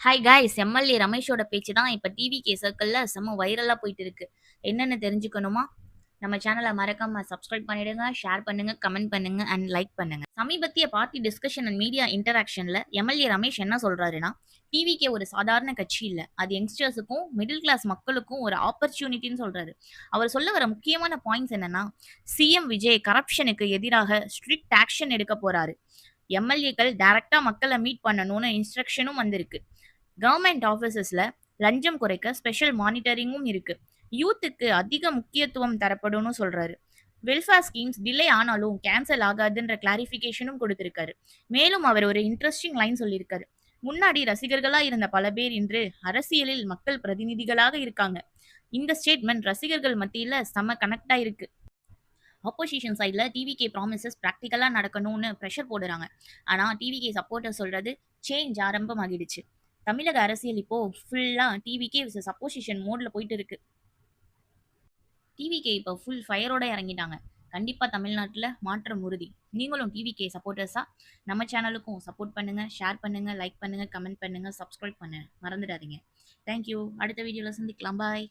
Hi guys! MLA ரமேஷோட பேச்சு தான் இப்ப டிவிகே சர்க்கிள்ல செம்ம வைரலா போயிட்டு இருக்கு. என்னன்னு தெரிஞ்சுக்கணுமா? நம்ம சேனல மறக்காம சப்ஸ்கிரைப் பண்ணிடுங்க, ஷேர் பண்ணுங்க, கமெண்ட் பண்ணுங்க அண்ட் லைக் பண்ணுங்க. சமீபத்திய பார்ட்டி டிஸ்கஷன் அண்ட் மீடியா இன்டராக்ஷன்ல எம்எல்ஏ ரமேஷ் என்ன சொல்றாருன்னா, டிவிகே ஒரு சாதாரண கட்சி இல்ல. அது யங்ஸ்டர்ஸுக்கும், மிடில் கிளாஸ் மக்களுக்கும் ஒரு ஆப்பர்ச்சுனிட்டின்னு சொல்றாரு. அவர் சொல்ல வர முக்கியமான பாயிண்ட்ஸ் என்னன்னா, சிஎம் விஜய் கரப்ஷனுக்கு எதிராக ஸ்ட்ரிக்ட் ஆக்ஷன் எடுக்க போறாரு. எம்எல்ஏக்கள் டைரக்ட்டா மக்கள மீட் பண்ணணும்னு இன்ஸ்ட்ரக்ஷனும் வந்திருக்கு. கவர்மெண்ட் ஆஃபீஸஸ்ல லஞ்சம் குறைக்க ஸ்பெஷல் மானிட்டரிங்கும் இருக்கு. யூத்துக்கு அதிக முக்கியத்துவம் தரப்படும்னு சொல்றாரு. வெல்ஃபேர் ஸ்கீம்ஸ் டிலே ஆனாலும் கேன்சல் ஆகாதுன்ற கிளாரிஃபிகேஷனும் கொடுத்திருக்காரு. மேலும் அவர் ஒரு இன்ட்ரெஸ்டிங் லைன் சொல்லியிருக்காரு. முன்னாடி ரசிகர்களா இருந்த பல பேர் இன்று அரசியலில் மக்கள் பிரதிநிதிகளாக இருக்காங்க. இந்த ஸ்டேட்மெண்ட் ரசிகர்கள் மத்தியில செம கனெக்டா இருக்கு. ஆப்போசிஷன் சைட்ல டிவிகே ப்ராமிசஸ் பிராக்டிகலா நடக்கணும்னு ப்ரெஷர் போடுறாங்க. ஆனா டிவிகே சப்போர்ட்டர் சொல்றது சேஞ்ச் ஆரம்பமாகிடுச்சு. தமிழக அரசியல் இப்போ ஃபுல்லா டிவிகே விசஸ் அப்போசிஷன் மோட்ல போயிட்டு இருக்கு. டிவிகே இப்போ ஃபுல் ஃபயரோட இறங்கிட்டாங்க. கண்டிப்பா தமிழ்நாட்டுல மாற்றம் உறுதி. நீங்களும் டிவிகே சப்போர்ட்டர்ஸா? நம்ம சேனலுக்கும் சப்போர்ட் பண்ணுங்க, ஷேர் பண்ணுங்க, லைக் பண்ணுங்க, கமெண்ட் பண்ணுங்க, சப்ஸ்கிரைப் பண்ண மறந்துடாதீங்க. Thank you. அடுத்த வீடியோல சந்திக்கலாம். பாய்.